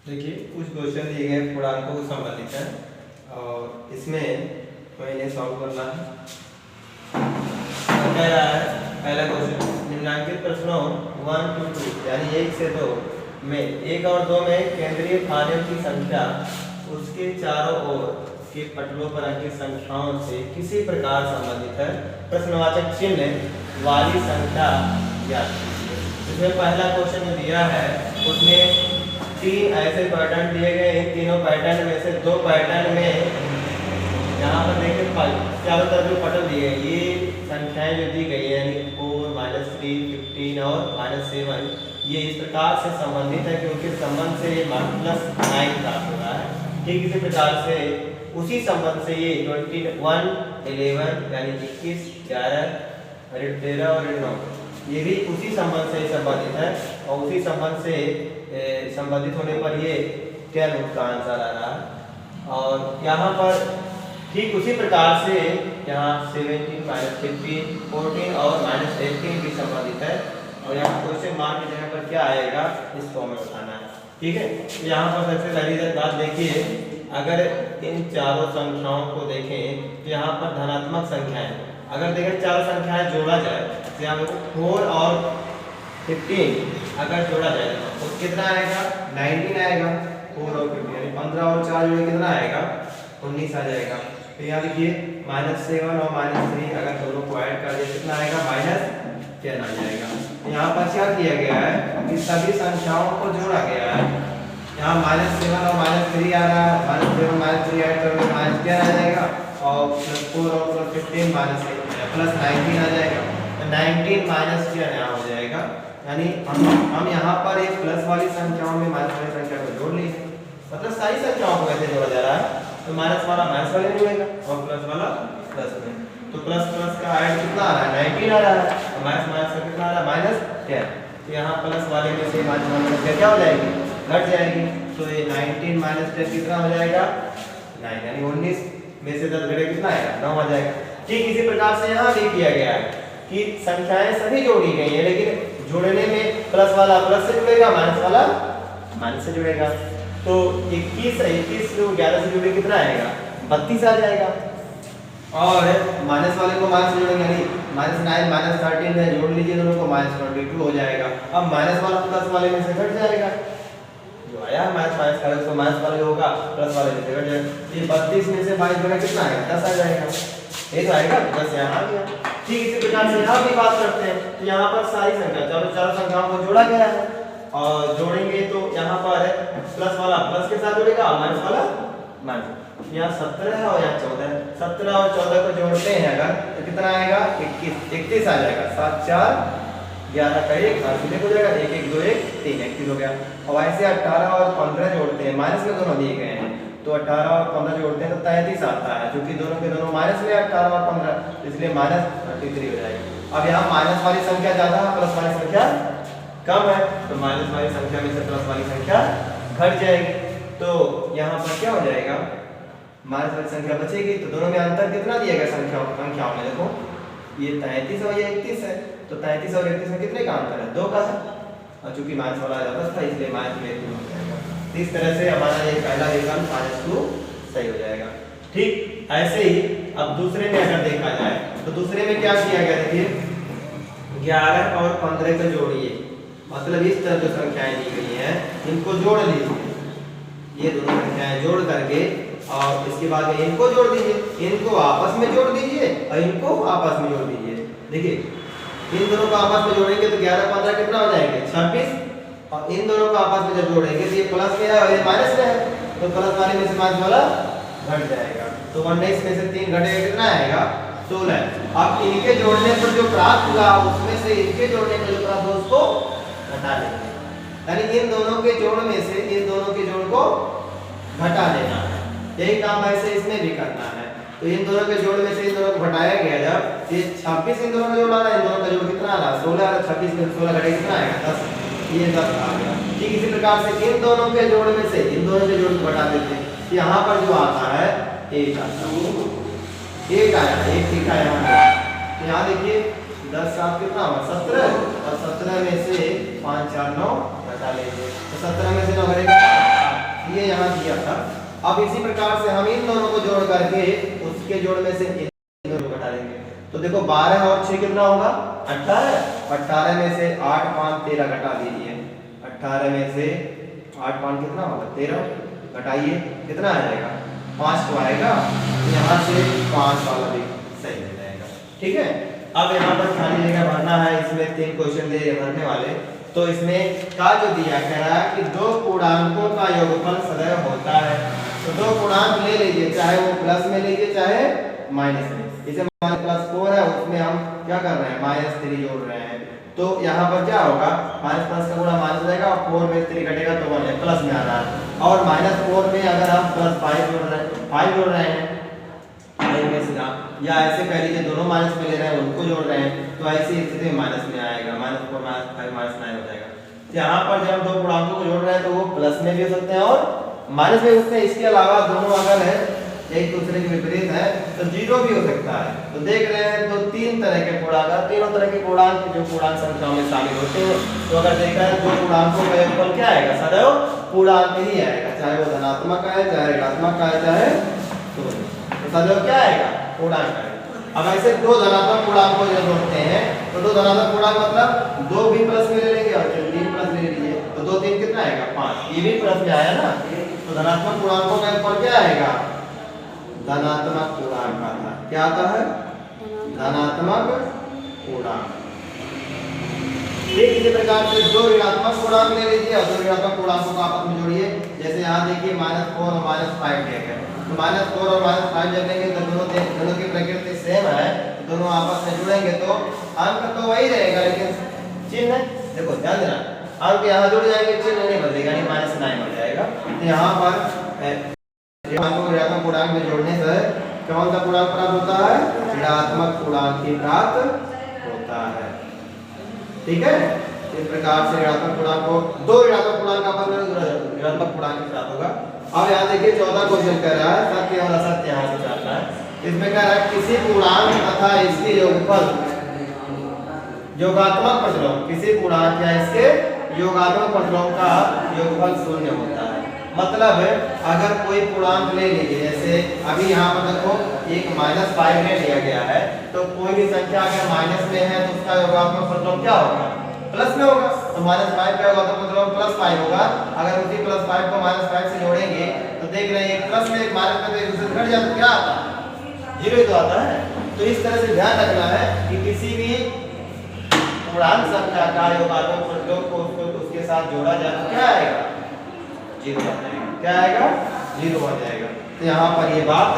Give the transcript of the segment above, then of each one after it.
देखिए कुछ क्वेश्चन दिए गए पूर्णांकों को संबंधित है और इसमें हमें इन्हें सॉल्व करना है। कह रहा है पहला क्वेश्चन, निम्नलिखित प्रश्नों 1 to 2 यानी 1 से 2 में 1 और 2 में केंद्रीय खानों की संख्या उसके चारों ओर के पटलों पर अंकित संख्याओं से किसी प्रकार संबंधित है। प्रश्नवाचक चिन्ह वाली संख्या ज्ञात कीजिए। इसमें पहला क्वेश्चन दिया है, उसमें 3 ऐसे पैटर्न दिए गए। इन तीनों पैटर्न में से 2 पैटर्न में यहाँ पर देखिए चारों तरफ जो पटल दिए हैं ये संख्याएं जो दी गई है यानी 4, -3, 15 और -7 ये इस प्रकार से संबंधित है क्योंकि संबंध से ये +9 प्राप्त हो रहा है। ठीक इसी प्रकार से उसी संबंध से ये 21, 11 यानी 21, 11, 13 और 9 ये भी उसी संबंध से संबंधित है और उसी संबंध से संबंधित होने पर ये 10 उसका आंसर आ रहा है। और यहाँ पर ठीक उसी प्रकार से यहाँ 17, -15, 14 और -18 भी संबंधित है और यहाँ क्वेश्चन मार्क की जगह पर क्या आएगा इस फॉर्म में बताना है। ठीक है, यहाँ पर सबसे पहली बात देखिए, अगर इन चारों संख्याओं को देखें तो यहाँ पर धनात्मक संख्याएं अगर देखें चारों संख्याएं जोड़ा जाए तो यहाँ देखो 4 और 15 अगर जोड़ा जाए तो कितना आएगा 19 आएगा। 4 और 15 यानी 15 और 4 जोड़े कितना आएगा 19 आ जाएगा। तो यहाँ देखिए -7 और -3 अगर दोनों को ऐड कर दे कितना आएगा -10 आ जाएगा। यहाँ पर क्या किया गया है कि सभी संख्याओं को जोड़ा गया है। यहाँ -7 और -3 आ रहा है, -7 -3 ऐड करोगे -10 आ जाएगा और +4 और +15 +19 आ जाएगा। तो 19 -10 यहाँ हो जाएगा। यानी हम यहाँ पर एक प्लस वाली संख्याओं में माइनस वाली संख्या को जोड़ ली है, मतलब सारी संख्याओं को ऐसे जोड़ा जा रहा है। तो माइनस वाला माइनस वाले में जुड़ेगा और प्लस वाला प्लस में। तो प्लस प्लस का ऐड कितना आ रहा है 19 आ रहा है और माइनस माइनस का कितना आ रहा है -10। तो यहाँ प्लस वाले में से माइनस वाले संख्या क्या हो जाएगी घट जाएगी। तो ये 19 -10 कितना हो जाएगा 9 यानी 19 में से 10 घटे कितना आएगा 9 आ जाएगा। ठीक इसी प्रकार से यहाँ भी किया गया है कि संख्याएं सभी जोड़ी गई है लेकिन जोड़ने में प्लस वाला प्लस से जुड़ेगा माइनस वाला माइनस से जुड़ेगा। तो 21 को 11 से जुड़े कितना आएगा 32 आ जाएगा। और माइनस वाले को माइनस से जोड़ेंगे यानी -9 -13 है, जोड़ लीजिए दोनों को -22 हो जाएगा। अब माइनस वाला प्लस वाले में से घट जाएगा, जो आया माइनस का उसको माइनस वाले होगा प्लस वाले में से घट जाएगा। ये 32 में से 22 घटा कितना आएगा 10 आ जाएगा। ये तो आएगा 10 यहाँ आ गया। ठीक इसी प्रकार से यहाँ भी बात करते हैं। तो यहाँ पर सारी संख्या चारों संख्याओं को जोड़ा गया है और जोड़ेंगे तो यहाँ पर प्लस वाला प्लस के साथ जुड़ेगा और माइनस वाला माइनस। यहाँ 17 है और यहाँ 14 है। 17 और 14 को जोड़ते हैं अगर तो कितना आएगा 31 आ जाएगा। 7 4 11 का 1 सीधे हो जाएगा 1 1 2 1 3 31 हो गया। और ऐसे 18 और 15 जोड़ते हैं, माइनस में दोनों दिए गए हैं तो 18 और 15 जोड़ते हैं तो 33 आता है। क्योंकि दोनों के दोनों माइनस में 18 और 15 इसलिए -33 हो जाएगी। अब यहाँ माइनस वाली संख्या ज्यादा है, प्लस वाली संख्या कम है, तो माइनस वाली संख्या में से प्लस वाली संख्या घट जाएगी। तो यहाँ पर क्या हो जाएगा माइनस वाली संख्या बचेगी। तो दोनों में अंतर कितना दिया गया संख्याओं में देखो ये 33 और ये 31 है। तो 33 और 31 में कितने का अंतर है 2 का है और चूंकि माइनस वाला ज्यादा था इसलिए माइनस में 2 हो जाएगा। इस तरह से हमारा ये पहला विकल्प -2 सही हो जाएगा। ठीक ऐसे ही अब दूसरे में अगर देखा जाए तो दूसरे में क्या किया गया देखिए 11 और 15 को जोड़िए, मतलब इस तरह जो संख्याएं दी गई हैं इनको जोड़ लीजिए। ये दोनों संख्याएं जोड़ करके और इसके बाद में इनको जोड़ दीजिए, इनको आपस में जोड़ दीजिए और इनको आपस में जोड़ दीजिए। देखिए इन दोनों को आपस में जोड़ेंगे तो 11 15 कितना हो जाएंगे 26 और इन दोनों को आपस में जब जोड़ेंगे तो ये प्लस में है और ये माइनस में है तो प्लस वाले में से माइनस वाला घट जाएगा। तो 19 में से 3 घटेगा कितना आएगा 16। अब इनके जोड़ने पर जो प्राप्त हुआ उसमें से इनके जोड़ने पर जो प्राप्त हुआ उसको घटा देंगे। यानी इन दोनों के जोड़ में से इन दोनों के जोड़ को घटा देना है। यही काम ऐसे इसमें भी करना है। तो इन दोनों के जोड़ में से इन दोनों को घटाया गया जब ये 26 इन दोनों का जोड़ आ रहा है, इन दोनों का जोड़ कितना आ रहा है 16 और 26 में 16 घटेगा कितना आएगा 10, ये 10 आ गया। ठीक इसी प्रकार से इन दोनों के जोड़ में से इन दोनों के जोड़ को घटा देते हैं। यहाँ पर जो आता है 1 आता है, 1 आया 1 लिखा है यहाँ। तो यहाँ देखिए 10 7 कितना हुआ 17 और 17 में से 5 4 9 घटा लेंगे तो 17 में से 9 घटेगा यहाँ दिया था। अब इसी प्रकार से हम इन दोनों को जोड़ करके उसके जोड़ में से इन दोनों को घटा देंगे। तो देखो 12 और 6 कितना होगा 18, 18 में से 8 5 13 घटा दीजिए। 18 में से 8 5 कितना होगा 13, घटाइए कितना आ जाएगा 5 तो आएगा। यहाँ से 5 वाला भी सही हो जाएगा। ठीक है, अब यहाँ पर खाली जगह भरना है। इसमें 3 क्वेश्चन दे भरने वाले। तो इसमें का जो दिया कह रहा है कि दो पूर्णांकों का योगफल सदैव होता है। तो दो पूर्णांक ले लीजिए, चाहे वो प्लस में लीजिए चाहे माइनस में। इसे +4 है, उसमें हम क्या कर रहे हैं -3 जोड़ रहे हैं। तो यहाँ पर क्या होगा माइनस प्लस का गुणा माइनस हो जाएगा और 4 में 3 घटेगा तो 1 है, प्लस में आ रहा है। और -4 में अगर हम +5 जोड़ रहे हैं 5 जोड़ रहे हैं 5 में से या ऐसे कह लीजिए दोनों माइनस में ले रहे हैं उनको जोड़ रहे हैं, तो ऐसी स्थिति में माइनस में आएगा। -4 -5 -9 हो जाएगा। तो यहाँ पर जब हम दो पूर्णांकों को जोड़ रहे हैं तो वो प्लस में भी हो सकते हैं और माइनस में हो सकते हैं। इसके अलावा दोनों अगर है एक दूसरे के विपरीत है तो 0 भी हो सकता है। तो देख रहे हैं तो 3 तरह के पूर्णांक, तीनों तरह के पूर्णांक जो पूर्णांक संख्याओं में शामिल होते हैं। तो अगर देखा है दो पूर्णांकों का योगफल क्या आएगा सदैव पूर्णांक ही आएगा, चाहे वो धनात्मक है चाहे ऋणात्मक है चाहे तो सदैव क्या आएगा पूर्णांक आएगा। अब ऐसे दो धनात्मक पूर्णांक को जब जोड़ते हैं तो दो धनात्मक पूर्णांक मतलब 2 भी प्लस में ले लेंगे और 3 प्लस ले लीजिए तो 2 3 कितना आएगा 5, ये भी प्लस में आया ना। तो धनात्मक पूर्णांकों का योगफल क्या आएगा धनात्मक पूर्णांक आता है। क्या आता है धनात्मक पूर्णांक। इसी प्रकार से दो ऋणात्मक पूर्णांक ले लीजिए और दो ऋणात्मक पूर्णांकों को आपस में जोड़िए। जैसे यहाँ देखिए -4 और -5 दिया गया है। तो -4 और -5 जब लेंगे तो दोनों की प्रकृति सेम है, तो दोनों आपस में जुड़ेंगे तो अंक तो वही रहेगा लेकिन चिन्ह देखो ध्यान देना अंक यहाँ जुड़ जाएंगे, चिन्ह नहीं बदलेगा, यानी -9 हो जाएगा। तो यहाँ पर ऋणात्मक पूर्णांक में जोड़ने से कौन सा पूर्णांक प्राप्त होता है ऋणात्मक पूर्णांक ही प्राप्त होता है। ठीक है, इस प्रकार से ऋणात्मक पूर्णांक को दो ऋणात्मक पूर्णांक आपस में ऋणात्मक पूर्णांक के साथ होगा। अब यहाँ देखिए 14 क्वेश्चन कह रहा है सत्य और असत्य यहाँ से चाहता है। इसमें कह रहा है किसी पूर्णांक तथा इसके योगफल योगात्मक प्रतिलोम, किसी पूर्णांक या इसके योगात्मक प्रतिलोम का योगफल 0 होता है। मतलब अगर कोई पूर्णांक ले लीजिए, जैसे अभी यहाँ पर देखो एक -5 ले लिया गया है, तो कोई भी संख्या अगर माइनस में है तो उसका योगात्मक प्रतिलोम क्या होगा प्लस में होगा। तो -5 का योगात्मक प्रतिलोम +5 होगा। अगर उसी +5 को -5 से जोड़ेंगे तो देख रहे हैं एक प्लस में एक माइनस में तो एक दूसरे घट जाता क्या आता है 0 ही तो आता है। तो इस तरह से ध्यान रखना है कि किसी भी पूर्णांक संख्या का योगात्मक प्रतिलोम को उसके साथ जोड़ा जाए तो क्या आएगा 0 आ जाएगा। क्या आएगा 0 आ जाएगा। तो यहाँ पर ये बात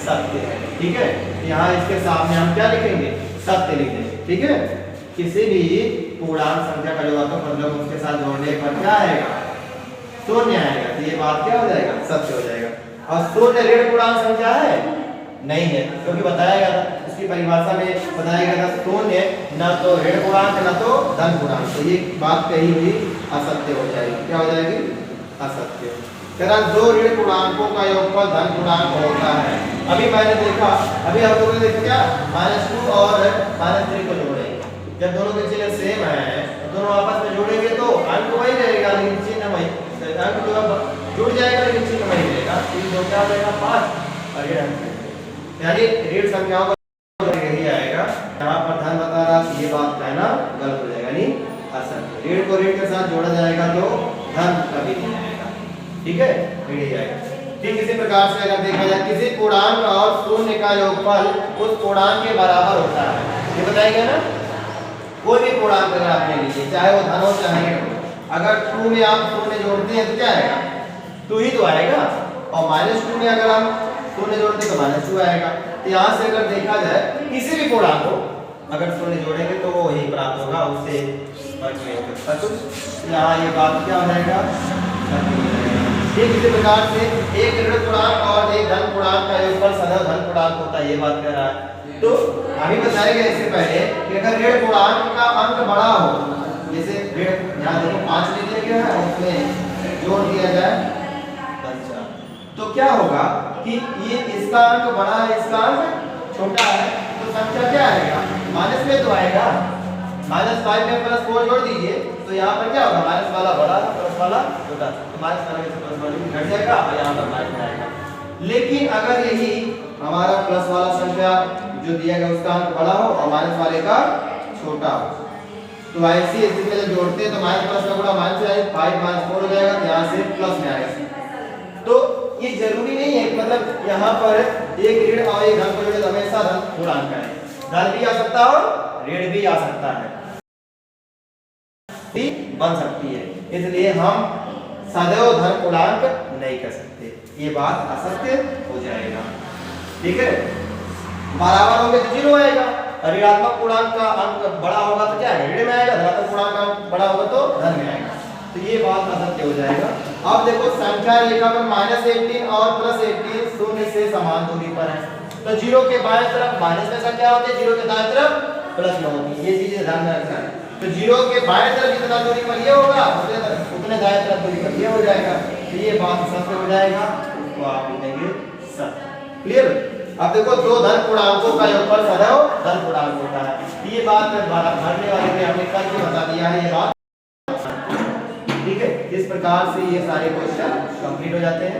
सत्य है। ठीक है, यहाँ इसके सामने हम क्या लिखेंगे सत्य लिख देंगे। ठीक है, किसी भी पूर्णांक संख्या का योगात्मक प्रतिलोम उसके साथ जोड़ने पर क्या आएगा 0 आएगा। तो ये बात क्या हो जाएगा सत्य हो जाएगा। और 0 ऋण पूर्णांक संख्या है नहीं है, क्योंकि बताया गया था उसकी परिभाषा में बताया गया था 0 न तो ऋण पूर्णांक न तो धन पूर्णांक। तो ये बात कही हुई असत्य हो जाएगी। क्या हो जाएगी असत्य। तेरा दो ऋण पूर्णांकों का योगफल धन पूर्णांक होता है। अभी मैंने देखा अभी हम लोगों ने देखा क्या -2 और -3 को जोड़ेंगे। जब दोनों के चिन्ह सेम है दोनों आपस में जोड़ेंगे तो अंक वही रहेगा लेकिन चिन्ह वही अंक तो जुड़ जाएगा लेकिन चिन्ह वही रहेगा। तो क्या हो जाएगा 5 और ये यानी ऋण संख्याओं का यही आएगा। यहाँ पर धन बता रहा ये बात कहना गलत हो जाएगा, यानी असत्य। ऋण को ऋण के साथ जोड़ा जाएगा तो धन कभी नहीं आएगा। ठीक है, ऋण ही आएगा। ठीक इसी प्रकार से अगर देखा जाए किसी पूर्णांक और 0 का योगफल उस पूर्णांक के बराबर होता है। ये बताएगा ना कोई भी पूर्णांक अगर आप ले लीजिए चाहे वो धन हो चाहे ऋण हो, अगर 2 में आप 0 जोड़ते हैं तो क्या आएगा 2 ही तो आएगा। और -2 में अगर हम 0 जोड़ते तो -2 आएगा। तो यहाँ से अगर देखा जाए किसी भी पूर्णांक को अगर 0 जोड़ेंगे तो वो ही प्राप्त होगा, उससे फर्क नहीं हो सकता कुछ। यहाँ ये बात क्या हो जाएगा ठीक इसी प्रकार से एक ऋण पूर्णांक और एक धन पूर्णांक का योगफल सदैव धन पूर्णांक होता है। ये बात कह रहा है। तो अभी बताया गया इससे पहले कि अगर ऋण पूर्णांक का अंक बड़ा हो, जैसे ऋण यहाँ देखो 5 ले लिया गया है उसमें जोड़ दिया जाए 5, तो क्या होगा कि ये इसका अंक बड़ा है इसका अंक छोटा है तो संख्या क्या आएगा माइनस में तो आएगा। -5 में +4 जोड़ दीजिए तो यहाँ पर क्या होगा, माइनस वाला बड़ा प्लस वाला छोटा, तो माइनस वाले से प्लस वाले घट जाएगा और यहाँ पर माइनस आएगा। लेकिन अगर यही हमारा प्लस वाला संख्या जो दिया गया उसका अंक बड़ा हो और माइनस वाले का छोटा हो, तो ऐसी स्थिति में जब जोड़ते हैं तो माइनस प्लस का गुणा माइनस से 5 - 4 हो जाएगा, तो यहाँ से प्लस में आएगा। तो ये जरूरी नहीं है, मतलब यहाँ पर एक ऋण और एक धन को जोड़े तो हमेशा धन पूर्णांक है, धन भी आ सकता है और ऋण भी आ सकता है, भी बन सकती है, इसलिए हम सदैव धन पूर्णांक नहीं कर सकते, ये बात असत्य हो जाएगा। ठीक है, बराबर होंगे तो 0 आएगा, ऋणात्मक पूर्णांक का अंक बड़ा होगा तो क्या है, ऋण में आएगा, धनात्मक पूर्णांक का अंक बड़ा होगा तो धन में आएगा, तो ये बात असत्य हो जाएगा। अब देखो संख्या रेखा पर -18 और +18 शून्य से समान दूरी पर है, तो 0 के बाएं तरफ माइनस में संख्या होती है, 0 के दाएं तरफ प्लस में होती है, ये चीजें ध्यान में रखना है। तो 0 के बाएं तरफ जितना दूरी पर ये होगा उतने दाएं तरफ दूरी पर ये हो जाएगा, तो ये बात सत्य हो जाएगा, तो आप लिखेंगे सत्य। क्लियर। अब देखो दो धन पूर्णांकों का योगफल सदैव धन पूर्णांक होता है, ये बात भरने वाले ने हमने कल भी बता दिया है, ये बात ठीक है। इस प्रकार से ये सारे क्वेश्चन कंप्लीट हो जाते हैं।